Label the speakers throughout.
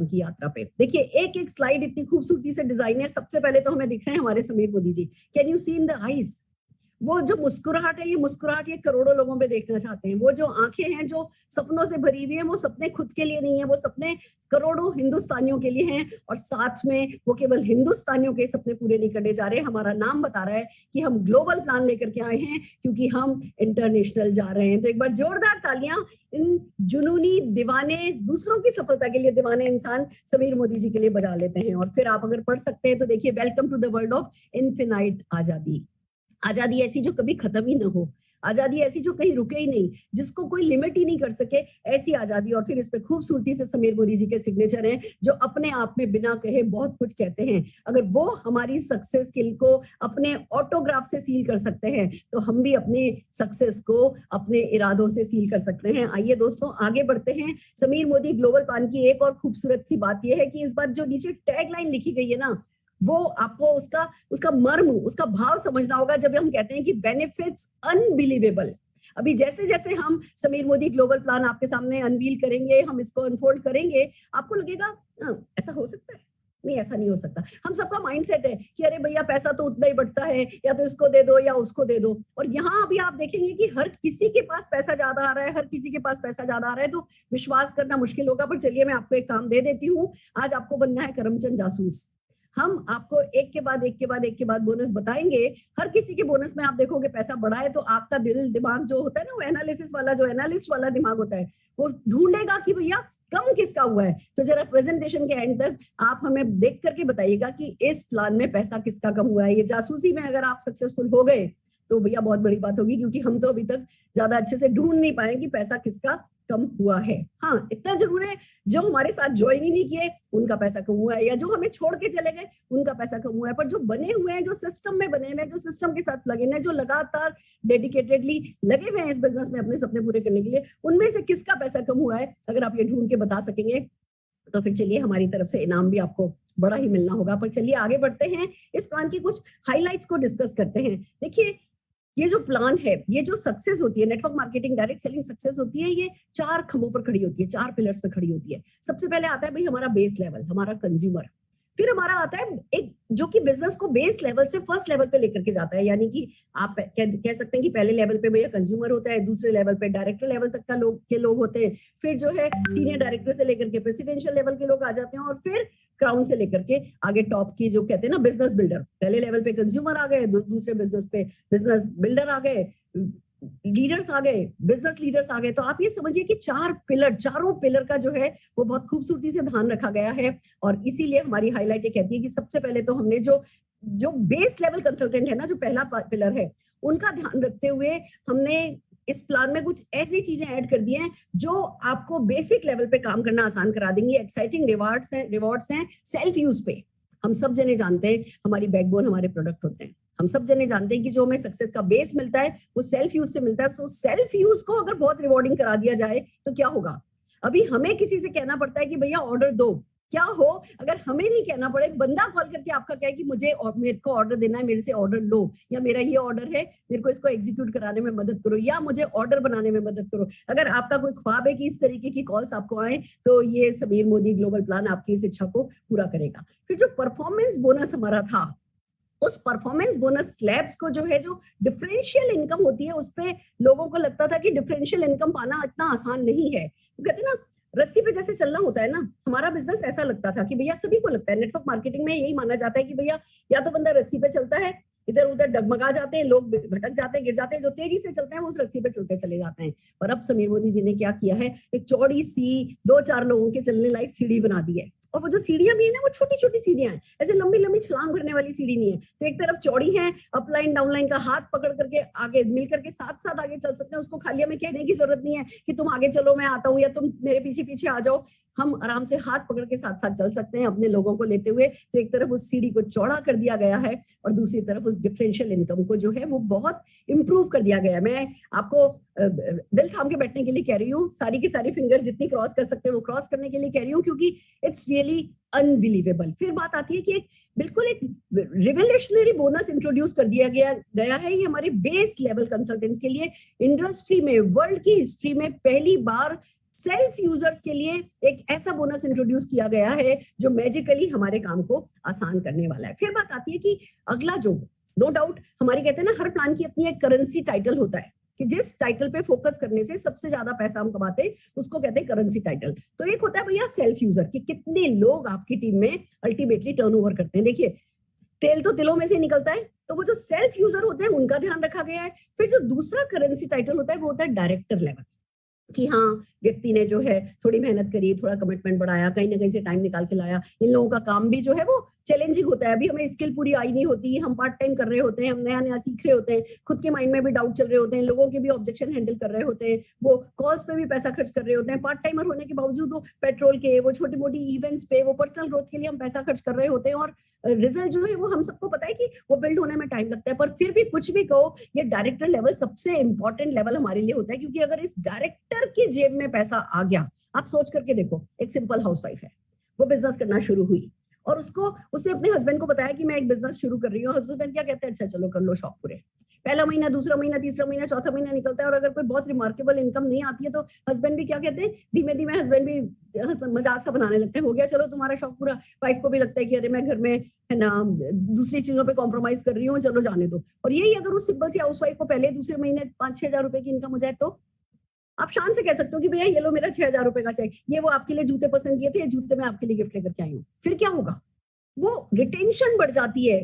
Speaker 1: की यात्रा पे। देखिए एक एक स्लाइड इतनी खूबसूरती से डिजाइन है। सबसे पहले तो हमें दिख रहे हैं हमारे Sameer Modi ji. Can you see in the eyes, वो जो मुस्कुराहट है, ये मुस्कुराहट ये करोड़ों लोगों पे देखना चाहते हैं। वो जो आंखें हैं जो सपनों से भरी हुई हैं, वो सपने खुद के लिए नहीं है, वो सपने करोड़ों हिंदुस्तानियों के लिए हैं। और साथ में वो केवल हिंदुस्तानियों के सपने पूरे नहीं करने जा रहे, हमारा नाम बता रहा है कि हम ग्लोबल प्लान लेकर के आए हैं, क्योंकि हम इंटरनेशनल जा रहे हैं। तो एक बार जोरदार तालियां इन जुनूनी दीवाने, दूसरों की सफलता के लिए दीवाने इंसान समीर मोदी जी के लिए बजा लेते हैं। और फिर आप अगर पढ़ सकते हैं तो देखिए, welcome to the world of infinite आजादी। आजादी ऐसी जो कभी खत्म ही ना हो, आजादी ऐसी जो कहीं रुके ही नहीं, जिसको कोई लिमिट ही नहीं कर सके, ऐसी आजादी। और फिर इस पे खूबसूरती से समीर मोदी जी के सिग्नेचर हैं, जो अपने आप में बिना कहे बहुत कुछ कहते हैं। अगर वो हमारी सक्सेस स्किल को अपने ऑटोग्राफ से सील कर सकते हैं, तो हम भी अपने सक्सेस को अपने इरादों से सील कर सकते हैं। आइए दोस्तों आगे बढ़ते हैं। समीर मोदी ग्लोबल प्लान की एक और खूबसूरत सी बात यह है कि इस बार जो नीचे टैगलाइन लिखी गई है ना, वो आपको उसका मर्म, उसका भाव समझना होगा। जब हम कहते हैं कि बेनिफिट्स अनबिलीवेबल, अभी जैसे जैसे हम समीर मोदी ग्लोबल प्लान आपके सामने अनवील करेंगे, हम इसको अनफोल्ड करेंगे, आपको लगेगा ऐसा हो सकता है। नहीं, ऐसा नहीं हो सकता। हम सबका माइंडसेट है कि अरे भैया पैसा तो उतना ही बढ़ता है, या तो इसको दे दो या उसको दे दो। और यहाँ अभी आप देखेंगे कि हर किसी के पास पैसा ज्यादा आ रहा है, हर किसी के पास पैसा ज्यादा आ रहा है, तो विश्वास करना मुश्किल होगा। पर चलिए मैं आपको एक काम दे देती हूँ। आज आपको बनना है करमचंद जासूस। हम आपको एक के बाद एक के बाद एक के बाद बोनस बताएंगे। हर किसी के बोनस में आप देखोगे पैसा बढ़ा है, तो आपका दिल दिमाग जो होता है ना, वो एनालिसिस वाला, जो एनालिस्ट वाला दिमाग होता है, वो ढूंढेगा कि भैया कम किसका हुआ है। तो जरा प्रेजेंटेशन के एंड तक आप हमें देख करके बताइएगा कि इस प्लान में पैसा किसका कम हुआ है। ये जासूसी में अगर आप सक्सेसफुल हो गए तो भैया बहुत बड़ी बात होगी, क्योंकि हम तो अभी तक ज्यादा अच्छे से ढूंढ नहीं पाए कि पैसा किसका कम हुआ है। हाँ, इतना जरूर है, जो हमारे साथ ज्वाइन ही नहीं किए उनका पैसा कम हुआ है, या जो हमें छोड़ के चले गए उनका पैसा कम हुआ है। पर जो बने हुए हैं, जो सिस्टम में बने हुए हैं, जो सिस्टम के साथ लगे हैं, जो लगातार डेडिकेटेडली लगे हुए हैं इस बिजनेस में अपने सपने पूरे करने के लिए, उनमें से किसका पैसा कम हुआ है, अगर आप ये ढूंढ के बता सकेंगे तो फिर चलिए हमारी तरफ से इनाम भी आपको बड़ा ही मिलना होगा। पर चलिए आगे बढ़ते हैं, इस प्लान की कुछ हाइलाइट्स को डिस्कस करते हैं। देखिए, ये जो प्लान है, ये जो सक्सेस होती है, network marketing direct selling success होती है, ये 4 खंभों पर खड़ी होती है, 4 पिलर्स पे खड़ी होती है। सबसे पहले आता है भाई हमारा बेस लेवल, हमारा कंज्यूमर। फिर हमारा आता है एक जो कि बिजनेस को बेस लेवल से फर्स्ट लेवल पे लेकर के जाता है, यानी कि आप कह सकते हैं कि पहले लेवल पे भैया कंज्यूमर होता है, दूसरे लेवल पे डायरेक्टर लेवल तक का लोग होते हैं, फिर जो है सीनियर डायरेक्टर से लेकर के प्रेसिडेंशियल लेवल के लोग आ जाते हैं, और फिर क्राउन से लेकर के आगे टॉप की जो कहते हैं ना बिजनेस बिल्डर। पहले लेवल पे कंज्यूमर आ गए, दूसरे बिजनेस पे बिजनेस बिल्डर आ गए, लीडर्स आ गए, बिजनेस लीडर्स आ गए। तो आप ये समझिए कि 4 पिलर, चारों पिलर का जो है वो बहुत खूबसूरती से ध्यान रखा गया है। और इसीलिए हमारी हाईलाइट ये कहती है कि सबसे पहले तो हमने जो बेस लेवल कंसल्टेंट है ना, जो पहला पिलर है, उनका ध्यान रखते हुए हमने इस प्लान में कुछ ऐसी चीजें ऐड कर दी हैं जो आपको बेसिक लेवल पे काम करना आसान करा देंगी। एक्साइटिंग रिवॉर्ड्स हैं सेल्फ यूज पे। हम सब जने जानते हैं हमारी बैकबोन हमारे प्रोडक्ट होते हैं। हम सब जने जानते हैं कि जो हमें सक्सेस का बेस मिलता है वो सेल्फ यूज से मिलता है। सो सेल्फ यूज को अगर बहुत रिवॉर्डिंग करा दिया जाए तो क्या होगा। अभी हमें किसी से कहना पड़ता है कि भैया ऑर्डर दो, क्या हो अगर हमें नहीं कहना पड़े, बंदा कॉल करके आपका कहे कि मुझे मेरे को ऑर्डर देना है, मेरे से ऑर्डर लो, या मेरा ये ऑर्डर है, मेरे को इसको एग्जीक्यूट कराने में मदद करो, या मुझे ऑर्डर बनाने में मदद करो। अगर आपका कोई ख्वाब है कि इस तरीके की कॉल्स आपको आए, तो ये समीर मोदी ग्लोबल प्लान आपकी इस इच्छा को पूरा करेगा। फिर जो परफॉर्मेंस बोनस हमारा था, उस परफॉर्मेंस बोनस स्लैब्स को जो है, जो डिफरेंशियल इनकम होती है, उस पे लोगों को लगता था कि डिफरेंशियल इनकम पाना इतना आसान नहीं है। कहते ना रस्सी पे जैसे चलना होता है ना, हमारा बिजनेस ऐसा लगता था कि भैया, सभी को लगता है, नेटवर्क मार्केटिंग में यही माना जाता है कि भैया या तो बंदा रस्सी पे चलता है, इधर उधर डगमगा जाते हैं लोग, भटक जाते हैं, गिर जाते हैं। जो तेजी से चलते हैं वो उस रस्सी पे चलते चले जाते हैं। पर अब समीर मोदी जी ने क्या किया है, एक चौड़ी सी 2-4 लोगों के चलने लायक सीढ़ी बना दी है। और वो जो सीढ़ियां भी है ना, वो छोटी छोटी सीढ़ियां हैं, ऐसे लंबी लंबी छलांग भरने वाली सीढ़ी नहीं है। तो एक तरफ चौड़ी है, अपलाइन डाउनलाइन का हाथ पकड़ करके आगे मिल करके साथ साथ आगे चल सकते हैं। उसको खाली हमें कहने की जरूरत नहीं है कि तुम आगे चलो मैं आता हूँ, या तुम मेरे पीछे पीछे आ जाओ। हम आराम से हाथ पकड़ के साथ साथ चल सकते हैं अपने लोगों को लेते हुए। तो एक तरफ उस सीढ़ी को चौड़ा कर दिया गया है, और दूसरी तरफ उस डिफरेंशियल इनकम को जो है वो बहुत इंप्रूव कर दिया गया है। मैं आपको दिल थाम के बैठने के लिए कह रही हूँ, सारी की सारी फिंगर्स जितनी क्रॉस कर सकते हैं वो क्रॉस करने के लिए कह रही हूँ, क्योंकि इट्स रियली अनबिलीवेबल। फिर बात आती है कि बिल्कुल एक रिवोल्यूशनरी बोनस इंट्रोड्यूस कर दिया गया है। ये हमारे बेस लेवल कंसल्टेंट्स के लिए इंडस्ट्री में, वर्ल्ड की हिस्ट्री में पहली बार सेल्फ यूजर्स के लिए एक ऐसा बोनस इंट्रोड्यूस किया गया है जो मैजिकली हमारे काम को आसान करने वाला है। फिर बात आती है कि अगला जो नो डाउट हमारी कहते हैं ना, हर प्लान की अपनी एक करेंसी टाइटल होता है कि जिस टाइटल पे फोकस करने से सबसे ज्यादा पैसा हम कमाते हैं उसको कहते हैं करेंसी टाइटल। तो एक होता है भैया सेल्फ यूजर कि कितने लोग आपकी टीम में अल्टीमेटली टर्नओवर करते हैं। देखिए तेल तो तिलों में से निकलता है, तो वो जो सेल्फ यूजर होते हैं उनका ध्यान रखा गया है। फिर जो दूसरा करेंसी टाइटल होता है वो होता है डायरेक्टर लेवल, कि हाँ व्यक्ति ने जो है थोड़ी मेहनत करी, थोड़ा कमिटमेंट बढ़ाया, कहीं ना कहीं से टाइम निकाल के लाया। इन लोगों का काम भी जो है वो चैलेंजिंग होता है, अभी हमें स्किल पूरी आई नहीं होती, हम पार्ट टाइम कर रहे होते हैं, हम नया नया सीख रहे होते हैं, खुद के माइंड में भी डाउट चल रहे होते हैं, लोगों के भी ऑब्जेक्शन हैंडल कर रहे होते हैं, वो कॉल्स पे भी पैसा खर्च कर रहे होते हैं, पार्ट टाइमर होने के बावजूद वो पेट्रोल के, वो छोटी मोटी इवेंट्स पे, वो पर्सनल ग्रोथ के लिए हम पैसा खर्च कर रहे होते हैं। और रिजल्ट जो है वो हम सबको पता है कि वो बिल्ड होने में टाइम लगता है। पर फिर भी कुछ भी कहो, ये डायरेक्टर लेवल सबसे इंपॉर्टेंट लेवल हमारे लिए होता है, क्योंकि अगर इस डायरेक्टर की जेब में पैसा आ गया, आप सोच करके देखो, एक सिंपल हाउसवाइफ है, वो बिजनेस करना शुरू हुई और उसने अपने हस्बैंड को बताया कि मैं एक बिजनेस शुरू कर रही हूँ। हस्बैंड क्या कहते हैं, अच्छा चलो कर लो शौक पूरे। पहला महीना, दूसरा महीना, तीसरा महीना, चौथा महीना निकलता है और अगर कोई बहुत रिमार्केबल इनकम नहीं आती है तो हस्बैंड भी क्या कहते हैं, धीमे धीमे हस्बैंड भी मजाक सा बनाने लगते हैं, हो गया चलो तुम्हारा शौक पूरा। वाइफ को भी लगता है कि अरे मैं घर में है ना दूसरी चीजों पे कॉम्प्रोमाइज कर रही हूँ, चलो जाने दो। और यही अगर उस सिंपल सी हाउसवाइफ को पहले दूसरे महीने 5-6 हजार रुपए की इनकम हो जाए तो आप शान से कह सकते हो कि भैया ये लो मेरा 6 हजार रुपए का चेक, ये वो आपके लिए जूते पसंद किए थे, ये जूते मैं आपके लिए गिफ्ट लेकर के आई हूँ। फिर क्या होगा, वो रिटेंशन बढ़ जाती है,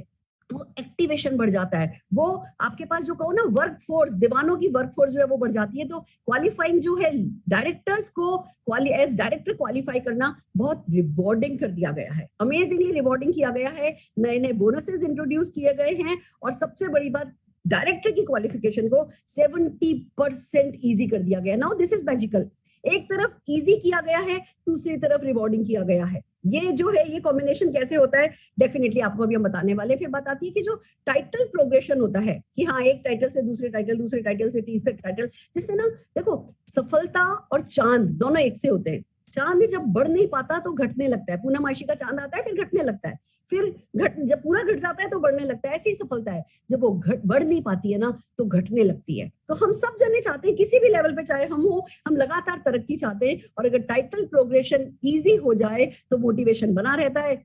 Speaker 1: वो एक्टिवेशन बढ़ जाता है, वो आपके पास जो कहो ना वर्क फोर्स, दीवानों की वर्क फोर्स जो है वो बढ़ जाती है। तो क्वालिफाइंग जो है डायरेक्टर्स को एज डायरेक्टर क्वालिफाई करना बहुत रिवॉर्डिंग कर दिया गया है, अमेजिंगली रिवॉर्डिंग किया गया है। नए नए बोनसेस इंट्रोड्यूस किए गए हैं और सबसे बड़ी बात, डायरेक्टर की क्वालिफिकेशन को 70% इजी कर दिया गया। नाउ दिस इज मैजिकल, एक तरफ इजी किया गया है, दूसरी तरफ रिवॉर्डिंग किया गया है। ये जो है ये कॉम्बिनेशन कैसे होता है डेफिनेटली आपको अभी हम बताने वाले। फिर बात आती है कि जो टाइटल प्रोग्रेशन होता है कि हाँ एक टाइटल से दूसरे टाइटल, दूसरे टाइटल से तीसरे टाइटल, जिससे ना देखो सफलता और चांद दोनों एक से होते हैं। चांद जब बढ़ नहीं पाता तो घटने लगता है, पूर्णमासी का चांद आता है फिर घटने लगता है, फिर जब पूरा घट जाता है तो बढ़ने लगता है। ऐसी सफलता है, जब वो बढ़ नहीं पाती है ना तो घटने लगती है। तो हम सब जने चाहते हैं किसी भी लेवल पे चाहे हम हो, हम लगातार तरक्की चाहते हैं और अगर टाइटल प्रोग्रेशन इजी हो जाए तो मोटिवेशन बना रहता है।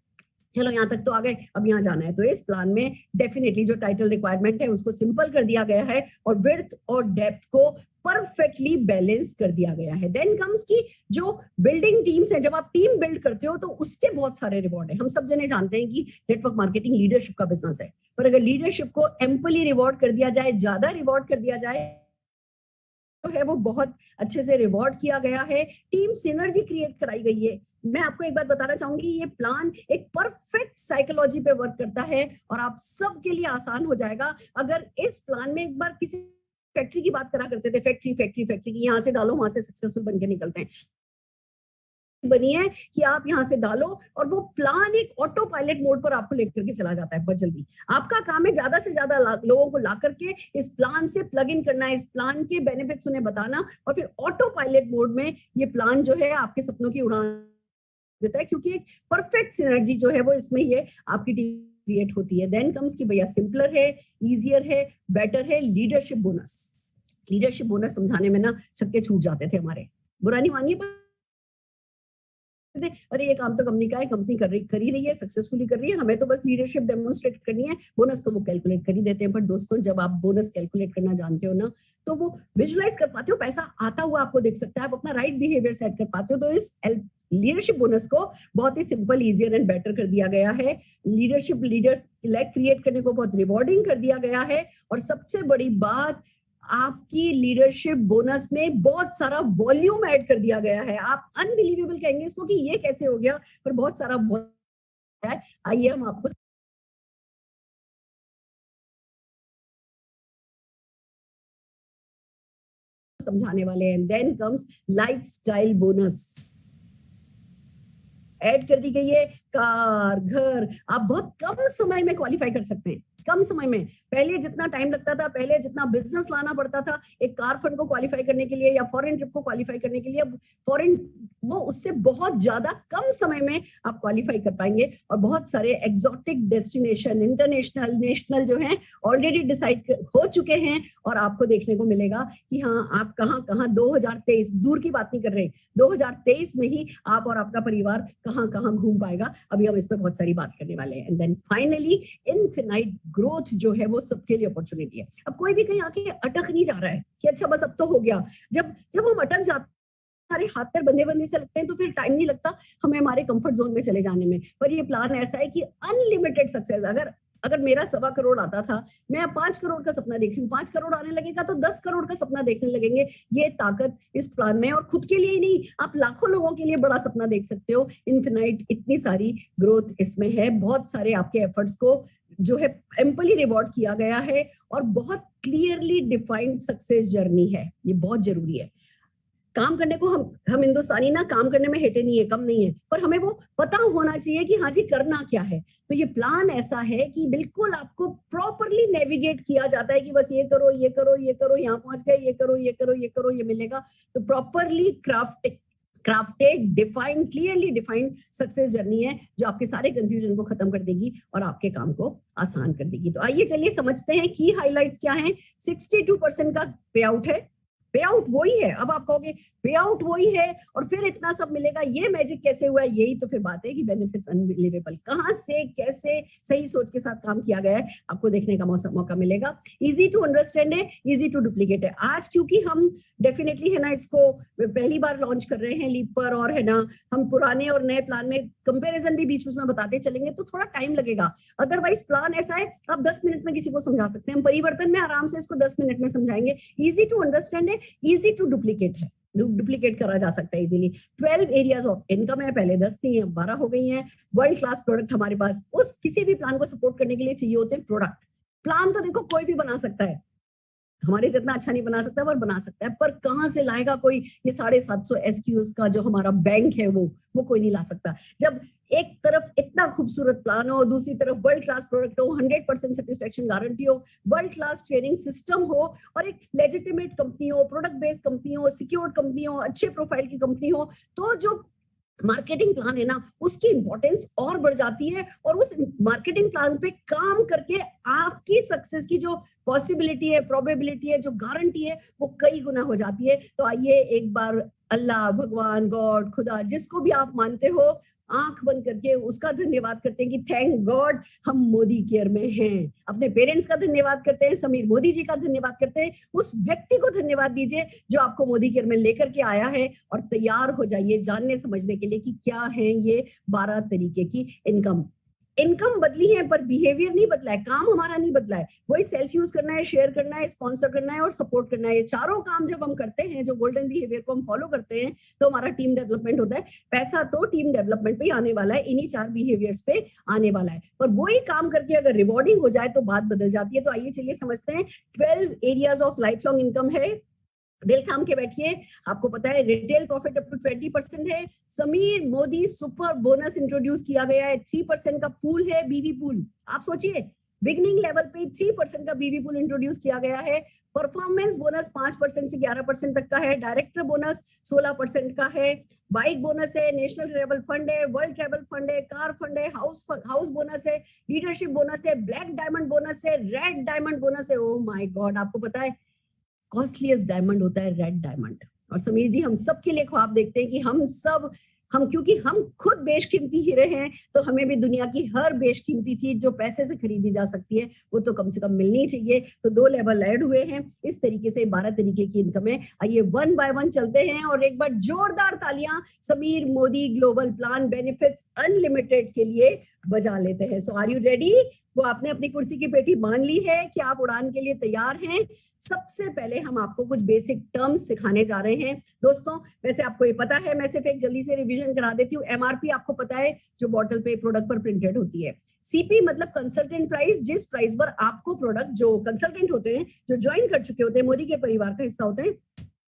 Speaker 1: चलो यहाँ तक तो आ गए, अब यहाँ जाना है। तो इस प्लान में डेफिनेटली जो टाइटल रिक्वायरमेंट है उसको सिंपल कर दिया गया है और विड्थ और डेप्थ को परफेक्टली बैलेंस कर दिया गया है। देन कम्स की जो बिल्डिंग टीम्स है, जब आप टीम बिल्ड करते हो तो उसके बहुत सारे रिवॉर्ड है। हम सब जने जानते हैं कि नेटवर्क मार्केटिंग लीडरशिप का बिजनेस है, पर अगर लीडरशिप को एम्पली रिवॉर्ड कर दिया जाए, ज्यादा रिवॉर्ड कर दिया जाए तो है वो बहुत अच्छे से रिवॉर्ड किया गया है, टीम सिनर्जी क्रिएट कराई गई है। मैं आपको एक बात बताना चाहूंगी, ये प्लान एक परफेक्ट साइकोलॉजी पे वर्क करता है और आप सबके लिए आसान हो जाएगा। अगर इस प्लान में एक बार किसी फैक्ट्री की बात करा करते थे, फैक्ट्री फैक्ट्री फैक्ट्री की, यहाँ से डालो वहां से सक्सेसफुल बन के निकलते हैं, बनी है कि आप यहाँ से डालो और वो प्लान एक ऑटो पायलट मोड पर आपको लेकर के चला जाता है बहुत जल्दी। आपका काम है ज्यादा से ज्यादा लोगों को ला करके इस प्लान से प्लग इन करना है, इस प्लान के बेनिफिट्स उन्हें बताना और फिर ऑटो पायलट मोड में ये प्लान जो है आपके सपनों की उड़ान देता है, क्योंकि एक परफेक्ट सिनर्जी जो है वो इसमें ये आपकी टीम क्रिएट होती है। देन कम्स की भैया सिंपलर है, इजियर है, बेटर है, लीडरशिप बोनस। लीडरशिप बोनस समझाने में ना छक्के छूट जाते थे हमारे, बुरा नहीं मानिए, अरे ये काम तो कंपनी का है, कंपनी कर ही रही है, सक्सेसफुली कर रही है, हमें तो बस लीडरशिप डेमोन्स्ट्रेट करनी है, बोनस तो वो कैलकुलेट कर ही देते हैं। पर दोस्तों जब आप बोनस कैलकुलेट करना जानते हो ना तो वो विजुलाइज कर पाते हो, पैसा आता हुआ आपको दिख सकता है, आप अपना राइट बिहेवियर सेट कर पाते हो। तो इस लीडरशिप बोनस को बहुत ही सिंपल, इजियर एंड बेटर कर दिया गया है। लीडरशिप लीडर्स क्रिएट करने को बहुत रिवॉर्डिंग कर दिया गया है और सबसे बड़ी बात, आपकी लीडरशिप बोनस में बहुत सारा वॉल्यूम ऐड कर दिया गया है। आप अनबिलीवेबल कहेंगे इसको कि ये कैसे हो गया, पर बहुत सारा है। आइए हम आपको समझाने वाले हैं। Then comes lifestyle bonus, add कर दी गई है कार, घर, आप बहुत कम समय में क्वालिफाई कर सकते हैं। कम समय में। पहले जितना टाइम लगता था, पहले जितना बिजनेस लाना पड़ता था एक कार फंड को क्वालिफाई करने के लिए या फॉरेन ट्रिप को क्वालिफाई करने के लिए, फॉरेन वो उससे बहुत ज्यादा कम समय में आप क्वालिफाई कर पाएंगे। और बहुत सारे एग्जॉटिक डेस्टिनेशन, इंटरनेशनल, नेशनल जो हैं ऑलरेडी डिसाइड हो चुके हैं और आपको देखने को मिलेगा कि हाँ आप कहाँ कहाँ 2023, दूर की बात नहीं कर रहे, 2023 में ही आप और आपका परिवार कहाँ कहाँ घूम पाएगा। अभी हम इस पर बहुत सारी बात करने वाले हैं। And then finally infinite growth जो है वो सबके लिए अपॉर्चुनिटी है। अब कोई भी कहीं आके अटक नहीं जा रहा है कि अच्छा बस अब तो हो गया। जब हम अटक जाते, हमारे हाथ पैर बंधे बंधे से लगते हैं तो फिर टाइम नहीं लगता हमें हमारे कंफर्ट जोन में चले जाने में। पर ये प्लान ऐसा है कि अनलिमिटेड सक्सेस, अगर मेरा 1.25 करोड़ आता था, मैं 5 करोड़ का सपना देख रही हूँ, 5 करोड़ आने लगेगा तो 10 करोड़ का सपना देखने लगेंगे। ये ताकत इस प्लान में, और खुद के लिए ही नहीं, आप लाखों लोगों के लिए बड़ा सपना देख सकते हो। इनफिनाइट इतनी सारी ग्रोथ इसमें है, बहुत सारे आपके एफर्ट्स को जो है एम्पली रिवॉर्ड किया गया है और बहुत क्लियरली डिफाइंड सक्सेस जर्नी है। ये बहुत जरूरी है। काम करने को हम हिंदुस्तानी ना काम करने में हेटे नहीं है, कम नहीं है, पर हमें वो पता होना चाहिए कि हाँ जी करना क्या है। तो ये प्लान ऐसा है कि बिल्कुल आपको प्रॉपरली नेविगेट किया जाता है कि बस ये करो, ये करो, ये करो, यहाँ पहुंच गए, ये करो, ये करो, ये करो, ये मिलेगा। तो properly crafted, defined, clearly defined success journey है जो आपके सारे कंफ्यूजन को खत्म कर देगी और आपके काम को आसान कर देगी। तो आइए चलिए समझते हैं की हाइलाइट्स क्या हैं। 62% का पे आउट है। पे आउट वही है। अब आप कहोगे पे आउट वही है और फिर इतना सब मिलेगा, ये मैजिक कैसे हुआ? यही तो फिर बात है कि बेनिफिट्स अनबिलीवेबल, कहां से कैसे सही सोच के साथ काम किया गया है आपको देखने का मौका मिलेगा। इजी टू अंडरस्टैंड है, इजी टू डुप्लीकेट है। आज क्योंकि हम डेफिनेटली है ना इसको पहली बार लॉन्च कर रहे हैं लीप पर, और है ना हम पुराने और नए प्लान में कंपेरिजन भी बीच में बताते चलेंगे तो थोड़ा टाइम लगेगा। अदरवाइज प्लान ऐसा है आप 10 मिनट में किसी को समझा सकते हैं। हम परिवर्तन में आराम से इसको 10 मिनट में समझाएंगे। इजी टू अंडरस्टैंड है, इजी टू डुप्लीकेट है, डुप्लीकेट करा जा सकता है इजीली। 12 एरियाज ऑफ इनकम है, पहले 10 थी, अब 12 हो गई हैं। वर्ल्ड क्लास प्रोडक्ट हमारे पास, उस किसी भी प्लान को सपोर्ट करने के लिए चाहिए होते हैं प्रोडक्ट। प्लान तो देखो कोई भी बना सकता है, हमारे जितना अच्छा नहीं बना सकता पर बना सकता है, पर कहां से लाएगा कोई ये 750 SKUs का जो हमारा बैंक है वो कोई नहीं ला सकता। जब एक तरफ इतना खूबसूरत प्लान हो, दूसरी तरफ वर्ल्ड क्लास प्रोडक्ट हो, 100% सेटिस्फेक्शन गारंटी हो, वर्ल्ड क्लास ट्रेनिंग सिस्टम हो, और एक लेजिटिमेट कंपनी हो, प्रोडक्ट बेस्ड कंपनी हो, सिक्योर्ड कंपनी हो, अच्छे प्रोफाइल की कंपनी हो, तो जो मार्केटिंग प्लान है ना उसकी इंपॉर्टेंस और बढ़ जाती है। और उस मार्केटिंग प्लान पे काम करके आपकी सक्सेस की जो पॉसिबिलिटी है, प्रोबेबिलिटी है, जो गारंटी है, वो कई गुना हो जाती है। तो आइए एक बार अल्लाह, भगवान, गॉड, खुदा, जिसको भी आप मानते हो, आंख बंद करके उसका धन्यवाद करते हैं कि थैंक गॉड हम मोदी केयर में हैं। अपने पेरेंट्स का धन्यवाद करते हैं, समीर मोदी जी का धन्यवाद करते हैं, उस व्यक्ति को धन्यवाद दीजिए जो आपको मोदी केयर में लेकर के आया है। और तैयार हो जाइए जानने समझने के लिए कि क्या है ये 12 तरीके की इनकम। इनकम बदली है पर बिहेवियर नहीं बदला है, काम हमारा नहीं बदला है। वही सेल्फ यूज करना है, शेयर करना है, स्पॉन्सर करना है और सपोर्ट करना है। ये चारों काम जब हम करते हैं, जो गोल्डन बिहेवियर को हम फॉलो करते हैं, तो हमारा टीम डेवलपमेंट होता है। पैसा तो टीम डेवलपमेंट पे आने वाला है, इन्हीं 4 बिहेवियर्स पे आने वाला है। पर वही काम करके अगर रिवॉर्डिंग हो जाए तो बात बदल जाती है। तो आइए चलिए समझते हैं। 12 areas of life long income है। दिल थाम के बैठिए। आपको पता है रिटेल प्रॉफिट अप टू 20% है। Sameer Modi super bonus introduce किया गया है। 3% का पूल है, बीवी पूल। आप सोचिए बिगनिंग लेवल पे 3% का बीवी पूल इंट्रोड्यूस किया गया है। परफॉर्मेंस बोनस 5% से 11% तक का है। डायरेक्टर बोनस 16% का है। बाइक बोनस है, नेशनल ट्रेवल फंड है, वर्ल्ड ट्रेवल फंड है, कार फंड है, हाउस बोनस है, लीडरशिप बोनस है, ब्लैक डायमंड बोनस है, रेड डायमंड बोनस है। ओ माय गॉड, आपको पता है कॉस्टलीस्ट डायमंड होता है रेड डायमंड। और समीर जी हम सब के लिए ख्वाब देखते हैं कि हम क्योंकि हम खुद बेशकीमती हीरे हैं, तो हमें भी दुनिया की हर बेशकीमती चीज जो पैसे से खरीदी जा सकती है वो तो कम से कम मिलनी चाहिए। तो 2 लेवल ऐड हुए हैं। इस तरीके से 12 तरीके की इनकम है। आइए 1 बाय 1 चलते हैं और एक बार जोरदार तालियां Sameer Modi global plan benefits unlimited के लिए बजा लेते हैं। सो आर यू रेडी? वो आपने अपनी कुर्सी की पेटी बांध ली है कि आप उड़ान के लिए तैयार हैं? सबसे पहले हम आपको कुछ बेसिक टर्म्स सिखाने जा रहे हैं। दोस्तों वैसे आपको ये पता है, मैं सिर्फ एक जल्दी से रिवीजन करा देती हूँ। एमआरपी आपको पता है जो बॉटल पे प्रोडक्ट पर प्रिंटेड होती है। सीपी मतलब कंसल्टेंट प्राइस, जिस प्राइस पर आपको प्रोडक्ट, जो कंसल्टेंट होते हैं, जो ज्वाइन कर चुके होते हैं, मोदी के परिवार का हिस्सा होते हैं,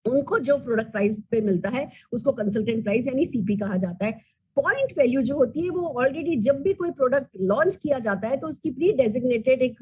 Speaker 1: उनको जो प्रोडक्ट प्राइस पे मिलता है उसको कंसल्टेंट प्राइस यानी सीपी कहा जाता है। पॉइंट वैल्यू जो होती है वो ऑलरेडी जब भी कोई प्रोडक्ट लॉन्च किया जाता है तो उसकी प्री डेजिग्नेटेड एक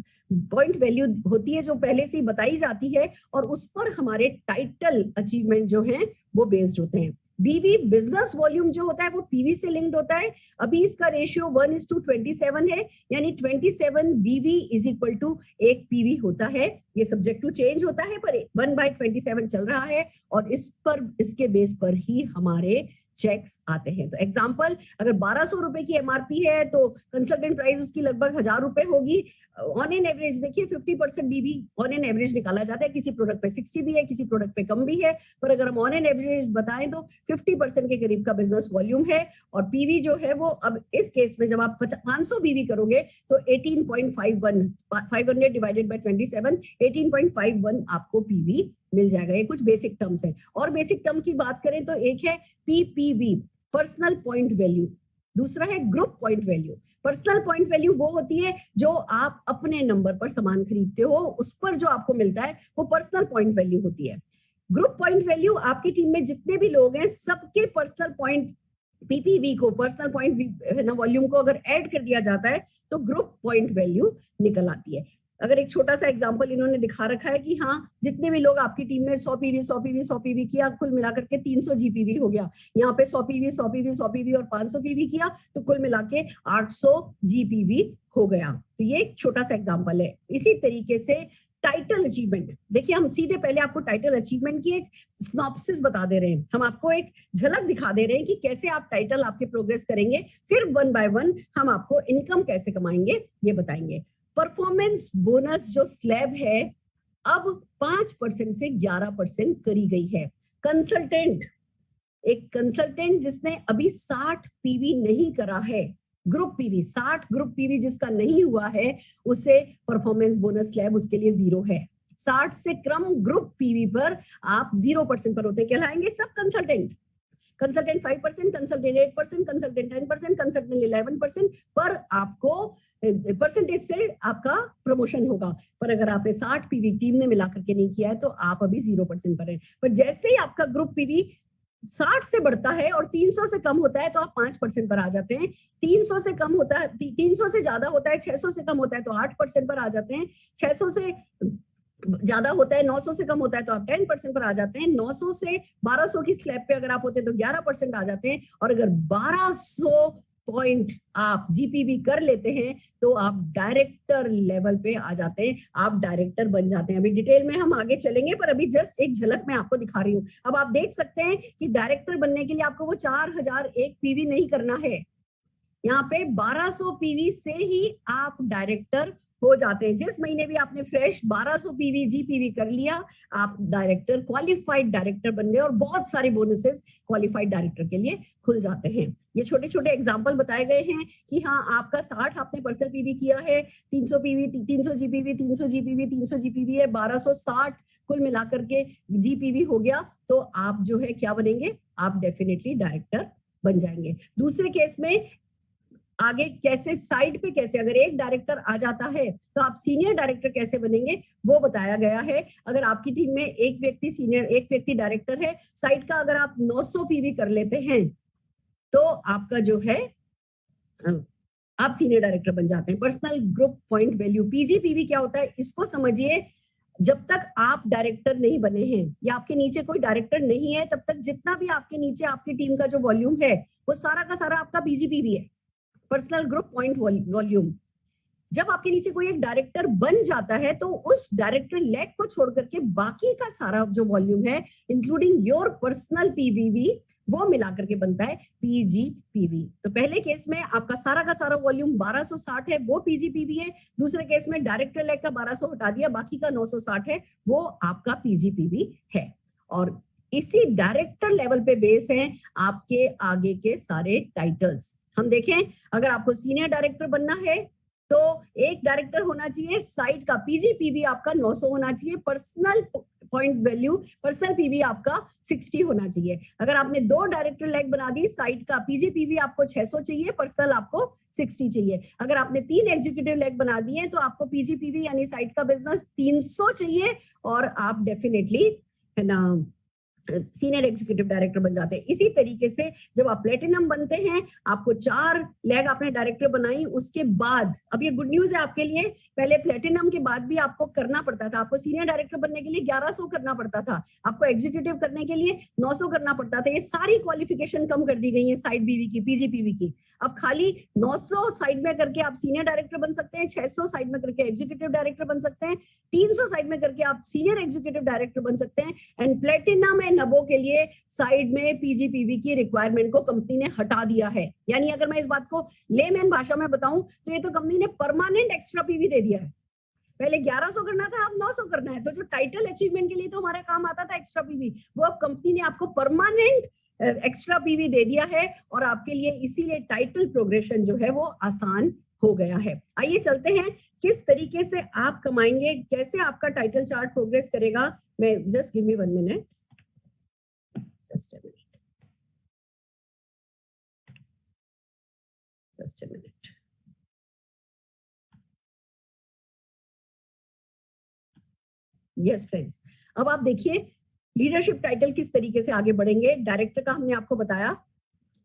Speaker 1: पॉइंट वैल्यू होती है जो पहले से ही बताई जाती है, और उस पर हमारे टाइटल अचीवमेंट जो हैं वो बेस्ड होते हैं। बीवी बिजनेस वॉल्यूम जो होता है वो पीवी से लिंक्ड होता है। अभी इसका रेशियो 1:27 है, यानी 27 बीवी इज इक्वल टू 1 पीवी होता है। ये सब्जेक्ट टू चेंज होता है पर 1/27 चल रहा है, और इस पर, इसके बेस पर ही हमारे चेक्स आते हैं। तो एग्जांपल, अगर 1200 रुपए की एमआरपी है तो कंसल्टेंट प्राइस उसकी लगभग 1000 रुपए होगी। ऑन एन एवरेज देखिए 50% बीवी ऑन एन एवरेज निकाला जाता है। किसी प्रोडक्ट पे 60 भी है, किसी प्रोडक्ट पे कम भी है, पर अगर हम ऑन एन एवरेज बताएं तो 50% के करीब का बिजनेस वॉल्यूम है। और पीवी जो है वो, अब इस केस में जब आप 500 बीवी करोगे तो 18.51, 500 डिवाइडेड बाय 27, 18.51 आपको पीवी मिल जाएगा। ये कुछ बेसिक टर्म्स है। और बेसिक टर्म की बात करें तो एक है पीपीवी, पर्सनल पॉइंट वैल्यू, दूसरा है group point value. Personal point value वो होती है जो आप अपने नंबर पर सामान खरीदते हो, उस पर जो आपको मिलता है वो पर्सनल पॉइंट वैल्यू होती है। ग्रुप पॉइंट वैल्यू, आपकी टीम में जितने भी लोग हैं सबके पर्सनल पॉइंट पीपीवी को, पर्सनल पॉइंट वॉल्यूम को अगर ऐड कर दिया जाता है तो ग्रुप पॉइंट वैल्यू निकल आती है। अगर एक छोटा सा एग्जांपल इन्होंने दिखा रखा है कि हाँ, जितने भी लोग आपकी टीम में 100 पीवी 100 पीवी 100 पीवी किया, कुल मिलाकर के 300 जीपीवी हो गया। यहाँ पे 100 पीवी 100 पीवी 100 पीवी और 500 पीवी किया तो कुल मिला के 800 जीपीवी हो गया। तो ये एक छोटा सा एग्जांपल है। इसी तरीके से टाइटल अचीवमेंट, देखिए हम सीधे पहले आपको टाइटल अचीवमेंट की एक सिनॉप्सिस बता दे रहे हैं, हम आपको एक झलक दिखा दे रहे हैं कि कैसे आप टाइटल आपके प्रोग्रेस करेंगे, फिर 1 बाय 1 हम आपको इनकम कैसे कमाएंगे ये बताएंगे। परफॉर्मेंस बोनस जो स्लैब है अब 5% से 11% करी गई है। कंसल्टेंट, एक कंसल्टेंट जिसने अभी 60 पीवी नहीं करा है, ग्रुप पीवी 60 ग्रुप पीवी जिसका नहीं हुआ है, उसे परफॉर्मेंस बोनस स्लैब उसके लिए 0 है। 60 से कम ग्रुप पीवी पर आप 0% पर होते कहलाएंगे सब consultant. Consultant 5%, consultant 8%, consultant 10%, consultant 11% पर आपको परसेंटेज से आपका प्रमोशन होगा। पर अगर आपने 60 पीवी टीम ने मिलाकर के नहीं किया है तो आप अभी 0% पर हैं। पर जैसे ही आपका ग्रुप पीवी 60 से बढ़ता है और 300 से कम होता है तो आप 5% पर आ जाते हैं। 300 से कम होता है, 300 से ज्यादा होता है, 600 से कम होता है तो 8% पर आ जाते हैं। 600 से ज्यादा होता है, 900 से कम होता है तो आप 10% पर आ जाते हैं। 900 से 1200 की स्लैब पे अगर आप होते हैं तो 11% आ जाते हैं। और अगर 1200 पॉइंट आप जीपीवी कर लेते हैं तो आप डायरेक्टर लेवल पे आ जाते हैं, आप डायरेक्टर बन जाते हैं। अभी डिटेल में हम आगे चलेंगे, पर अभी जस्ट एक झलक मैं आपको दिखा रही हूँ। अब आप देख सकते हैं कि डायरेक्टर बनने के लिए आपको वो 4001 पीवी नहीं करना है, यहाँ पे 1200 पीवी से ही आप डायरेक्टर हो जाते हैं। जिस महीने भी आपने फ्रेश 1200 पीवी जीपीवी कर लिया, आप डायरेक्टर, क्वालिफाइड डायरेक्टर बन गए, और बहुत सारे बोनसेस क्वालिफाइड डायरेक्टर के लिए खुल जाते हैं। ये छोटे छोटे एग्जांपल बताए गए हैं कि हाँ, आपका 60 आपने पर्सनल पीवी किया है, 300 पीवी, 300 जीपीवी, 300 जीपीवी, 300 जीपीवी है, 1260 कुल मिलाकर के जीपीवी हो गया, तो आप जो है क्या बनेंगे, आप डेफिनेटली डायरेक्टर बन जाएंगे। दूसरे केस में आगे कैसे, साइड पे कैसे, अगर एक डायरेक्टर आ जाता है तो आप सीनियर डायरेक्टर कैसे बनेंगे वो बताया गया है। अगर आपकी टीम में एक व्यक्ति सीनियर, एक व्यक्ति डायरेक्टर है, साइड का अगर आप 900 पीवी कर लेते हैं तो आपका जो है आप सीनियर डायरेक्टर बन जाते हैं। पर्सनल ग्रुप पॉइंट वैल्यू, पीजीपीवी क्या होता है इसको समझिए। जब तक आप डायरेक्टर नहीं बने हैं या आपके नीचे कोई डायरेक्टर नहीं है, तब तक जितना भी आपके नीचे आपकी टीम का जो वॉल्यूम है वो सारा का सारा आपका पीजीपीवी है, पर्सनल ग्रुप पॉइंट वॉल्यूम। जब आपके नीचे कोई एक डायरेक्टर बन जाता है तो उस डायरेक्टर लेग को छोड़ करके बाकी का सारा जो वॉल्यूम है, इंक्लूडिंग योर पर्सनल पीवीवी, वो मिलाकर के बनता है पीजीपीवी। तो पहले केस में आपका सारा का सारा वॉल्यूम 1260 है, वो पीजीपीवी है। दूसरे केस में डायरेक्टर लेग का 1200 हटा दिया, बाकी का 960 है, वो आपका पीजीपीवी है। और इसी डायरेक्टर लेवल पे बेस है आपके आगे के सारे टाइटल्स। हम देखें, अगर आपको सीनियर डायरेक्टर बनना है तो एक डायरेक्टर होना चाहिए, साइड का पीजीपीवी आपका 900 होना चाहिए, personal point value, personal PV आपका 60 होना चाहिए। अगर आपने 2 डायरेक्टर लेग बना दी, साइड का पीजीपीवी आपको 600 चाहिए, पर्सनल आपको 60 चाहिए। अगर आपने 3 एग्जीक्यूटिव लेग बना दिए तो आपको पीजीपीवी यानी साइड का बिजनेस 300 चाहिए, और आप डेफिनेटली है ना सीनियर एग्जीक्यूटिव डायरेक्टर बन जाते हैं। इसी तरीके से जब आप प्लेटिनम बनते हैं, आपको 4 लेग आपने डायरेक्टर बनाई, उसके बाद अब ये गुड न्यूज है आपके लिए, पहले प्लेटिनम के बाद भी आपको करना पड़ता था, आपको सीनियर डायरेक्टर बनने के लिए 1100 करना पड़ता था, आपको एग्जीक्यूटिव करने के लिए 900 करना पड़ता था। ये सारी क्वालिफिकेशन कम कर दी गई है साइड बीवी की, पीजीपीवी की। अब खाली 900 साइड में करके आप सीनियर डायरेक्टर बन सकते हैं, 600 साइड में करके एग्जीक्यूटिव डायरेक्टर बन सकते हैं, 300 साइड में करके आप सीनियर एग्जीक्यूटिव डायरेक्टर बन सकते हैं। एंड प्लेटिनम एंड नबो के लिए साइड में पीजीपीवी की रिक्वायरमेंट को कंपनी ने हटा दिया है। यानी अगर मैं इस बात को लेमैन भाषा में बताऊं तो ये तो कंपनी ने परमानेंट एक्स्ट्रा पीवी दे दिया है। पहले 1100 करना था, अब 900 करना है। तो जो टाइटल अचीवमेंट के लिए तो हमारा काम आता था एक्स्ट्रा पीवी, वो अब कंपनी ने आपको परमानेंट एक्स्ट्रा पीवी दे दिया है और आपके लिए इसीलिए टाइटल प्रोग्रेशन जो है वो आसान हो गया है। आइए चलते हैं किस तरीके से आप कमाएंगे, कैसे आपका टाइटल चार्ट प्रोग्रेस करेगा। मैं just give me 1 minute, just a minute. Yes friends, अब आप देखिए लीडरशिप टाइटल किस तरीके से आगे बढ़ेंगे। डायरेक्टर का हमने आपको बताया,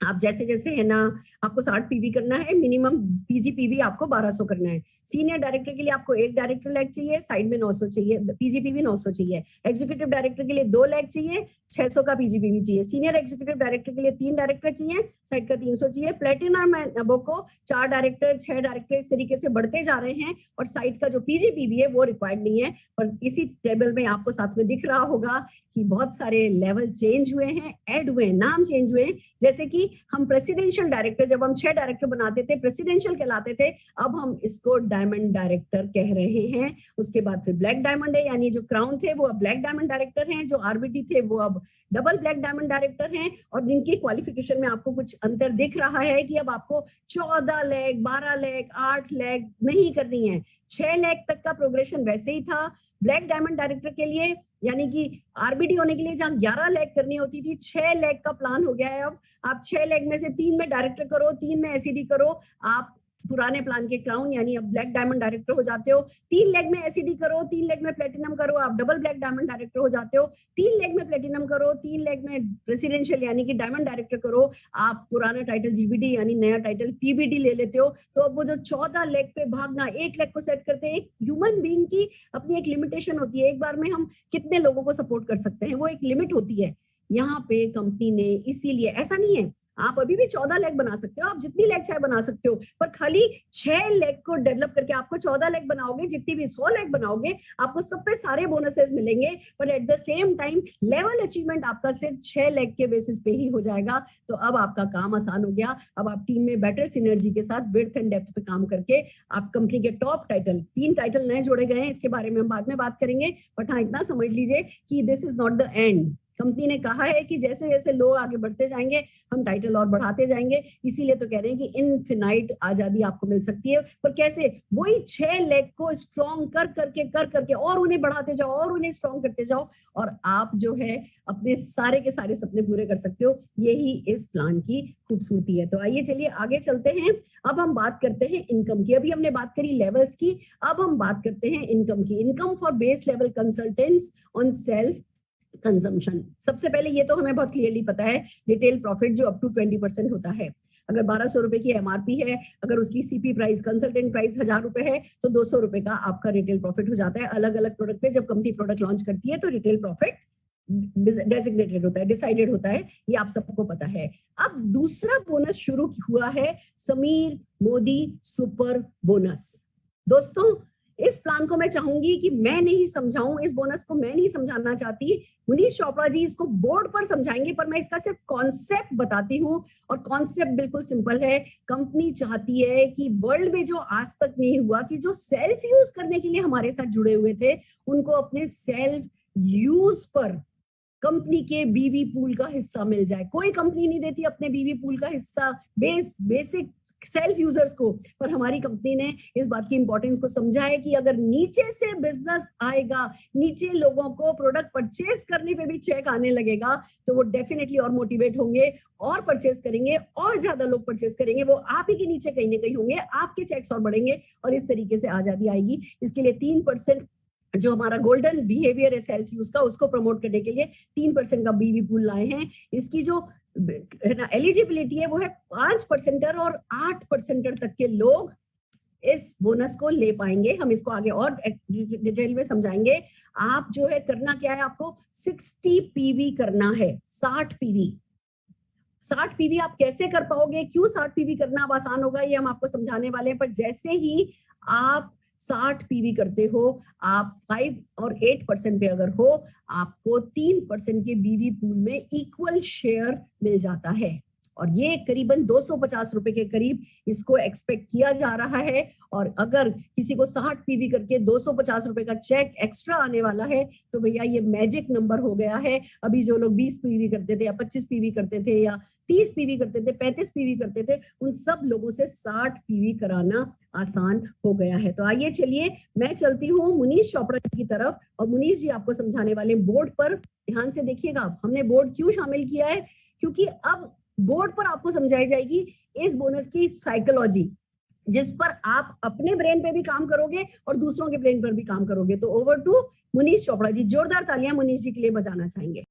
Speaker 1: आप जैसे जैसे है ना, आपको 60 पीवी करना है, मिनिमम पीजीपीवी आपको 1200 करना है। सीनियर डायरेक्टर के लिए आपको 1 डायरेक्टर लैग चाहिए, साइड में 900 चाहिए, पीजीपीवी 900 चाहिए। एग्जीक्यूटिव डायरेक्टर के लिए 2 लैग चाहिए, 600 का पीजीपीवी चाहिए। सीनियर एग्जीक्यूटिव डायरेक्टर के लिए 3 डायरेक्टर चाहिए, साइड का 300 चाहिए। प्लेटिनम नबो को 4 डायरेक्टर, 6 डायरेक्टर इस तरीके से बढ़ते जा रहे हैं और साइड का जो पीजीपीवी है वो रिक्वायर्ड नहीं है। पर इसी टेबल में आपको साथ में दिख रहा होगा कि बहुत सारे लेवल चेंज हुए हैं, ऐड हुए हैं, नाम चेंज हुए हैं। जैसे कि हम प्रेसिडेंशियल डायरेक्टर, जब हम 6 डायरेक्टर बनाते थे प्रेसिडेंशियल कहलाते थे, अब हम इसको डायमंड डायरेक्टर कह रहे हैं। उसके बाद फिर ब्लैक डायमंड है, यानी जो क्राउन थे वो अब ब्लैक डायमंड डायरेक्टर हैं, जो आरबीटी थे वो अब डबल ब्लैक डायमंड डायरेक्टर हैं। और इनकी क्वालिफिकेशन में आपको कुछ अंतर दिख रहा है कि अब आपको 14 लैग, 12 लैग, 8 लैग नहीं करनी है, 6 लैग तक का प्रोग्रेशन वैसे ही था। ब्लैक डायमंड डायरेक्टर के लिए, यानी कि आरबीडी होने के लिए जहां 11 लैग करनी होती थी, 6 लैग का प्लान हो गया है। अब आप 6 लैग में से 3 में डायरेक्टर करो, 3 में एसईडी करो, आप पुराने प्लान के क्राउन यानी अब ब्लैक डायमंड डायरेक्टर हो जाते हो। 3 लेग में एसईडी करो, 3 लेग में प्लेटिनम करो, आप डबल ब्लैक डायमंड डायरेक्टर हो जाते हो। 3 लेग में प्लेटिनम करो, 3 लेग में प्रेसिडेंशियल यानी कि डायमंड डायरेक्टर करो, आप पुराना टाइटल जीबीडी यानी नया टाइटल पीबीडी ले लेते हो। तो अब वो जो 14 लेग पे भागना, 1 लेग को सेट करते हैं, एक ह्यूमन बीइंग की अपनी एक लिमिटेशन होती है, एक बार में हम कितने लोगों को सपोर्ट कर सकते हैं, वो एक लिमिट होती है। यहाँ पे कंपनी ने, इसीलिए ऐसा नहीं है, आप अभी भी 14 लेग बना सकते हो, आप जितनी लेग चाहे बना सकते हो, पर खाली 6 लेग को डेवलप करके आपको 14 लेग बनाओगे, जितनी भी 100 लेग बनाओगे, आपको सब पे सारे बोनसेस मिलेंगे, पर at the same time level achievement आपका सिर्फ 6 लेग के बेसिस पे ही हो जाएगा। तो अब आपका काम आसान हो गया। अब आप टीम में बेटर सिनर्जी के साथ विड्थ एंड डेप्थ पे काम करके आप कंपनी के टॉप टाइटल, 3 टाइटल नए जोड़े गए हैं, इसके बारे में हम बाद में बात करेंगे, बट हाँ इतना समझ लीजिए कि this is not the end. Company ने कहा है कि जैसे जैसे लोग आगे बढ़ते जाएंगे हम टाइटल और बढ़ाते जाएंगे, इसीलिए तो कह रहे हैं कि इनफिनाइट आजादी आपको मिल सकती है। पर कैसे? वही 6 लेग को स्ट्रॉन्ग कर करके और उन्हें बढ़ाते जाओ और उन्हें स्ट्रॉन्ग करते जाओ, और आप जो है अपने सारे के सारे सपने पूरे कर सकते हो। यही इस प्लान की खूबसूरती है। तो आइए चलिए आगे चलते हैं। अब हम बात करते हैं इनकम की। अभी हमने बात करी लेवल्स की, अब हम बात करते हैं इनकम की। Income for base level consultants on self consumption. सबसे पहले ये तो हमें बहुत क्लियरली पता है, रिटेल प्रॉफिट जो अप टू 20% होता है। अगर 1200 रुपए की एमआरपी है, अगर उसकी सीपी प्राइस, कंसल्टेंट प्राइस 1000 रुपए है, तो 200 रुपए का आपका रिटेल प्रॉफिट हो जाता है। अलग अलग प्रोडक्ट पे जब कंपनी प्रोडक्ट लॉन्च करती है तो रिटेल प्रॉफिट डेजिग्नेटेड होता है, डिसाइडेड होता है, ये आप सबको पता है। अब दूसरा बोनस शुरू हुआ है, समीर मोदी सुपर बोनस। दोस्तों इस प्लान को मैं चाहूंगी कि मैं नहीं समझाऊं, इस बोनस को मैं नहीं समझाना चाहती, मुनीश चोपड़ा जी इसको बोर्ड पर समझाएंगे, पर मैं इसका सिर्फ कॉन्सेप्ट बताती हूँ। और कॉन्सेप्ट बिल्कुल सिंपल है। कंपनी चाहती है कि वर्ल्ड में जो आज तक नहीं हुआ, कि जो सेल्फ यूज करने के लिए हमारे साथ जुड़े हुए थे, उनको अपने सेल्फ यूज पर कंपनी के बीवी पूल का हिस्सा मिल जाए। कोई कंपनी नहीं देती अपने बीवी पूल का हिस्सा बेसिक सेल्फ यूजर्स को, पर हमारी कंपनी ने इस बात की इंपॉर्टेंस को समझा है कि अगर नीचे से बिजनेस आएगा, नीचे लोगों को प्रोडक्ट परचेस करने पे भी चेक आने लगेगा, तो वो डेफिनेटली और मोटिवेट होंगे और परचेस करेंगे, और ज्यादा लोग परचेस करेंगे। वो आप ही के नीचे कहीं ना कहीं होंगे, आपके चेक्स और बढ़ेंगे, और इस तरीके से आजादी आएगी। इसके लिए 3% जो हमारा गोल्डन बिहेवियर है सेल्फ यूज का, उसको प्रमोट करने के लिए 3% का बीवी पूल लाए हैं। इसकी जो एलिजिबिलिटी है वो है 5% और 8% तक के लोग इस बोनस को ले पाएंगे। हम इसको आगे और डिटेल में समझाएंगे। आप जो है करना क्या है, आपको 60 पीवी करना है, 60 पीवी। 60 पीवी आप कैसे कर पाओगे, क्यों 60 पीवी करना अब आसान होगा, ये हम आपको समझाने वाले हैं। पर जैसे ही आप 60 पीवी करते हो, आप 5 और 8% पे अगर हो, आपको 3% के बीवी पूल में इक्वल शेयर मिल जाता है। और ये करीबन 250 रुपए के करीब इसको एक्सपेक्ट किया जा रहा है। और अगर किसी को 60 पीवी करके 250 रुपए का चेक एक्स्ट्रा आने वाला है, तो भैया ये मैजिक नंबर हो गया है। अभी जो लोग 20 पीवी करते थे या 25 पीवी करते थे या 30 पीवी करते थे, 35 पीवी करते थे, उन सब लोगों से 60 पीवी कराना आसान हो गया है। तो आइए चलिए मैं चलती हूँ मुनीश चोपड़ा जी की तरफ, और मुनीश जी आपको समझाने वाले बोर्ड पर ध्यान से देखिएगा। हमने बोर्ड क्यों शामिल किया है, क्योंकि अब बोर्ड पर आपको समझाई जाएगी इस बोनस की साइकोलॉजी, जिस पर आप अपने ब्रेन पे भी काम करोगे और दूसरों के ब्रेन पर भी काम करोगे। तो ओवर टू मुनीश चोपड़ा जी। जोरदार तालियां मुनीश जी के लिए बजाना चाहेंगे।